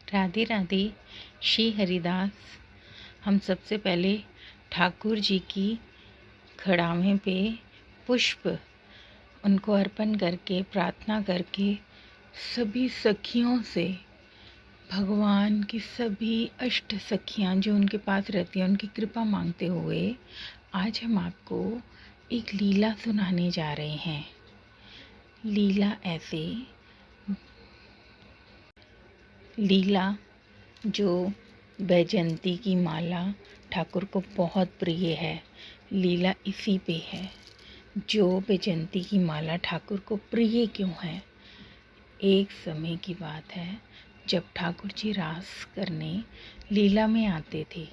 राधे राधे। श्री हरिदास। हम सबसे पहले ठाकुर जी की खड़ावे पे पुष्प उनको अर्पण करके प्रार्थना करके सभी सखियों से भगवान की सभी अष्ट सखियाँ जो उनके पास रहती हैं उनकी कृपा मांगते हुए आज हम आपको एक लीला सुनाने जा रहे हैं। लीला जो बैजंती की माला ठाकुर को बहुत प्रिय है। लीला इसी पे है जो बैजंती की माला ठाकुर को प्रिय क्यों है। एक समय की बात है जब ठाकुर जी रास करने लीला में आते थे।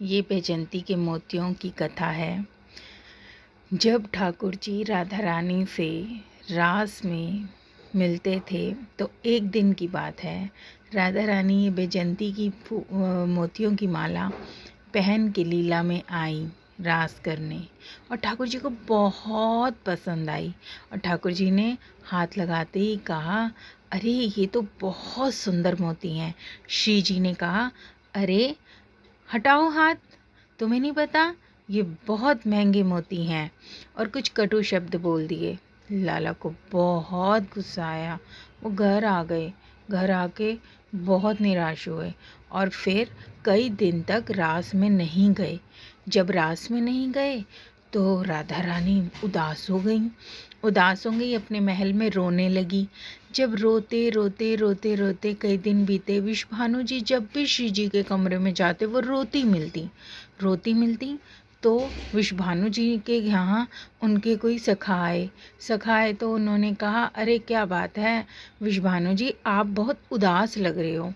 ये बैजंती के मोतियों की कथा है। जब ठाकुर जी राधा रानी से रास में मिलते थे तो एक दिन की बात है, राधा रानी ये बैजंती की मोतियों की माला पहन के लीला में आई रास करने और ठाकुर जी को बहुत पसंद आई और ठाकुर जी ने हाथ लगाते ही कहा, अरे ये तो बहुत सुंदर मोती हैं। श्री जी ने कहा, अरे हटाओ हाथ, तुम्हें नहीं पता ये बहुत महंगे मोती हैं, और कुछ कटु शब्द बोल दिए। लाला को बहुत गुस्सा आया। वो घर आ गए। घर आके बहुत निराश हुए और फिर कई दिन तक रास में नहीं गए। जब रास में नहीं गए तो राधा रानी उदास हो गई, अपने महल में रोने लगी। जब रोते रोते रोते रोते कई दिन बीते, विश्वभानु जी जब भी श्री जी के कमरे में जाते वो रोती मिलती तो विश्वभानु जी के यहाँ उनके कोई सखा आए तो उन्होंने कहा, अरे क्या बात है विश्वभानु जी, आप बहुत उदास लग रहे हो।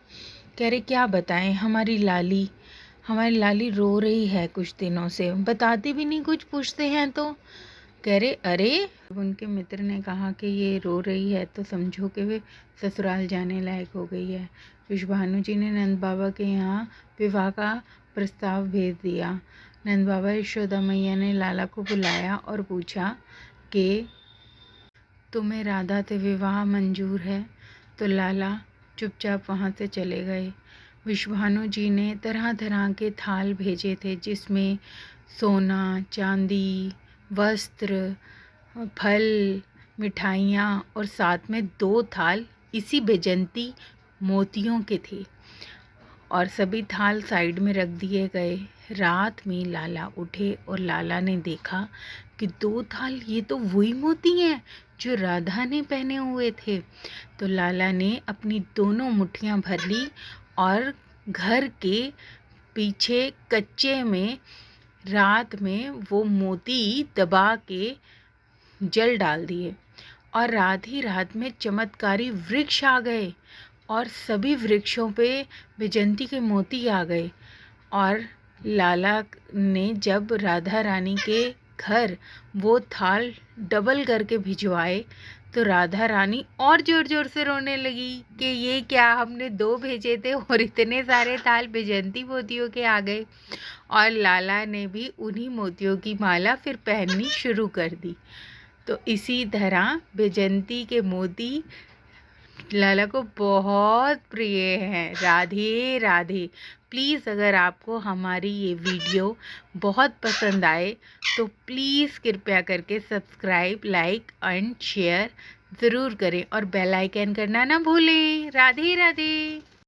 कह रहे क्या बताएं, हमारी लाली रो रही है कुछ दिनों से, बताती भी नहीं, कुछ पूछते हैं तो। कह रहे अरे, उनके मित्र ने कहा कि ये रो रही है तो समझो कि वे ससुराल जाने लायक हो गई है। विश्वभानु जी ने नंद बाबा के यहाँ विवाह का प्रस्ताव भेज दिया। नंद बाबा यशोदा मैया ने लाला को बुलाया और पूछा कि तुम्हें राधा से विवाह मंजूर है। तो लाला चुपचाप वहाँ से चले गए। विश्वभानु जी ने तरह तरह के थाल भेजे थे जिसमें सोना, चांदी, वस्त्र, फल, मिठाइयाँ और साथ में 2 थाल इसी बैजंती मोतियों के थे और सभी थाल साइड में रख दिए गए। रात में लाला उठे और लाला ने देखा कि 2 थाल ये तो वही मोती हैं जो राधा ने पहने हुए थे। तो लाला ने अपनी दोनों मुट्ठियाँ भर ली और घर के पीछे कच्चे में रात में वो मोती दबा के जल डाल दिए और रात ही रात में चमत्कारी वृक्ष आ गए और सभी वृक्षों पे बैजंती के मोती आ गए। और लाला ने जब राधा रानी के घर वो थाल डबल करके भिजवाए तो राधा रानी और ज़ोर ज़ोर से रोने लगी कि ये क्या, हमने 2 भेजे थे और इतने सारे थाल बैजंती मोतियों के आ गए। और लाला ने भी उन्हीं मोतियों की माला फिर पहननी शुरू कर दी। तो इसी तरह बैजंती के मोती लाला को बहुत प्रिय हैं। राधे राधे। प्लीज़ अगर आपको हमारी ये वीडियो बहुत पसंद आए तो प्लीज़ कृपया करके सब्सक्राइब, लाइक एंड शेयर ज़रूर करें और बेल आइकन करना ना भूलें। राधे राधे।